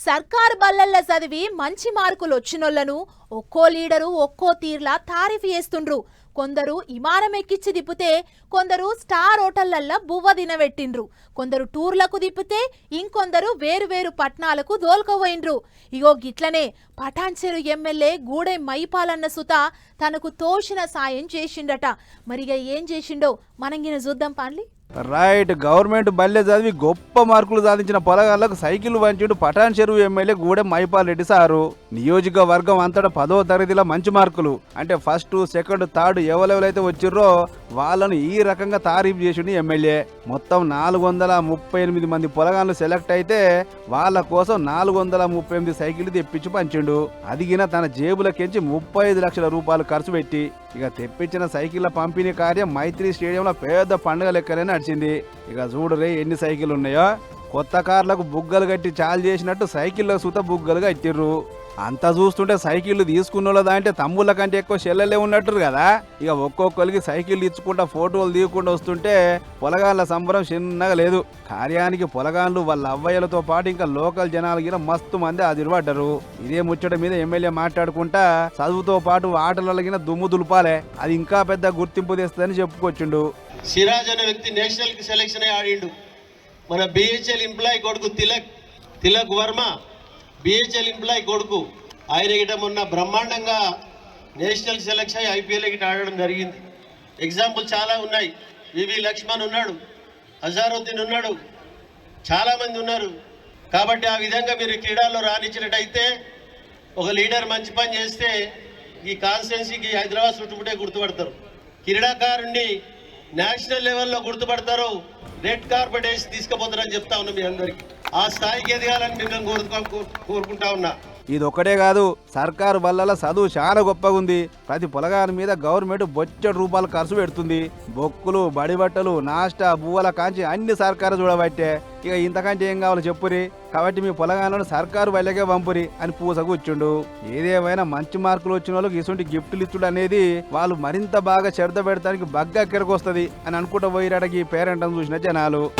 సర్కారు బల్లల్లో చదివి మంచి మార్కులు వచ్చినోళ్లను ఒక్కో లీడరు ఒక్కో తీర్లా తారీఫ్ చేస్తుండ్రు. కొందరు విమానం ఎక్కిచ్చి దిప్పితే, కొందరు స్టార్ హోటళ్లల్లో బువ్వ తినబెట్టిండ్రు, కొందరు టూర్లకు దిప్పితే ఇంకొందరు వేరు వేరు పట్నాలకు దోల్కపోయిండ్రు. ఇగో గిట్లనే పటాన్చెరు ఎమ్మెల్యే గూడెం మైపాలన్న సుత తనకు తోచిన సాయం చేసిండట. మరిగా ఏం చేసిండో మనంగిన చూద్దాం పాన్లి. రైట్, గవర్నమెంట్ బల్లె చదివి గొప్ప మార్కులు సాధించిన పొలగాళ్లకు సైకిల్ వంచిండు పటాన్చెరు ఎమ్మెల్యే గూడెం మైపాల్ రెడ్డి సారు. నియోజకవర్గం అంతటా 10వ తరగతిలో మంచి మార్కులు అంటే ఫస్ట్, సెకండ్, థర్డ్ ఎవరెవరైతే వచ్చిర్రో వాళ్ళను ఈ రకంగా తారీఫ్ చేసిండు ఎమ్మెల్యే. మొత్తం 438 మంది పొలగాళ్ళు సెలెక్ట్ అయితే వాళ్ళ కోసం 438 సైకిల్ తెప్పించి పంచిండు. అదిగిన తన జేబులకెంచి 35 లక్షల రూపాయలు ఖర్చు పెట్టి ఇక తెప్పించిన సైకిళ్ల పంపిణీ కార్యం మైత్రి స్టేడియంలో పెద్ద పండుగ లెక్కనే నడిచింది. ఇక చూడరే ఎన్ని సైకిల్ ఉన్నాయో. కొత్త కార్లకు బుగ్గలు కట్టి చాలు చేసినట్టు సైకిళ్ళకు సుత బుగ్గలు కట్టిర్రు. అంతా చూస్తుంటే సైకిళ్ళు తీసుకున్న దాంటే తమ్ముళ్ళ కంటే ఎక్కువ చెల్లెలే ఉన్నట్టు కదా. ఇక ఒక్కొక్కరికి సైకిల్ ఇచ్చుకుంటా ఫోటోలు తీయకుండా వస్తుంటే పొలగాళ్ళ సంబరం చిన్నగా లేదు. కార్యానికి పొలగాళ్ళు వాళ్ళ అవ్వయ్యలతో పాటు ఇంకా లోకల్ జనాలు గిన మస్తు మంది అదిరిపడ్డారు. ఇదే ముచ్చట మీద ఎమ్మెల్యే మాట్లాడుకుంటా చదువుతో పాటు ఆటలలో గిన దుమ్ము దులపాలే, అది ఇంకా పెద్ద గుర్తింపు తెస్తుందని చెప్పుకొచ్చిండు. సిరాజ్ అనే వ్యక్తి నేషనల్ కి సెలెక్షన్ అయ్యి ఆడిండు. మన బిహెచ్ఎల్ ఎంప్లాయీ కొడుకు తిలక్ వర్మ బిహెచ్ఎల్ ఎంప్లాయీ కొడుకు, ఆయన గిట మొన్న బ్రహ్మాండంగా నేషనల్ సెలెక్షన్ అయ్యి ఐపీఎల్ గిట ఆడడం జరిగింది. ఎగ్జాంపుల్ చాలా ఉన్నాయి. వివి లక్ష్మణ్ ఉన్నాడు, అజారుద్దీన్ ఉన్నాడు, చాలామంది ఉన్నారు. కాబట్టి ఆ విధంగా మీరు క్రీడల్లో రాణించినట్టయితే ఒక లీడర్ మంచి పని చేస్తే ఈ కాన్స్టిట్యున్సీకి హైదరాబాద్ చుట్టుముట్టే గుర్తుపడతారు. క్రీడాకారుణ్ణి నేషనల్ లెవెల్లో గుర్తుపడతారు, రెడ్ కార్పెట్ వేసి తీసుకుపోతారని చెప్తా ఉన్నా మీ అందరికి. ఆ స్థాయికి ఎదగాలని మిమ్మల్ని కోరుకుంటా ఉన్నా. ఇది ఒక్కటే కాదు, సర్కారు బల్లల చదువు చాలా గొప్పగా ఉంది. ప్రతి పొలగాని మీద గవర్నమెంట్ బొచ్చడి రూపాయలు ఖర్చు పెడుతుంది. బొక్కులు, బడిబట్టలు, నాష్టా, బువ్వల కాంచి అన్ని సర్కారు చూడబట్టే. ఇక ఇంతకంటే ఏం కావాలో చెప్పురి. కాబట్టి మీ పొలగాలను సర్కారు బల్లకే పంపురి అని పూసకు ఇచ్చిండు. ఏదేమైనా మంచి మార్కులు వచ్చిన వాళ్ళకి ఇటువంటి గిఫ్ట్లు ఇచ్చుడు అనేది వాళ్ళు మరింత బాగా శ్రద్ధ పెడతానికి బగ్గా కిరకొస్తుంది అని అనుకుంటూ పోయిరాడకి పేరెంట్ని చూసిన జనాలు.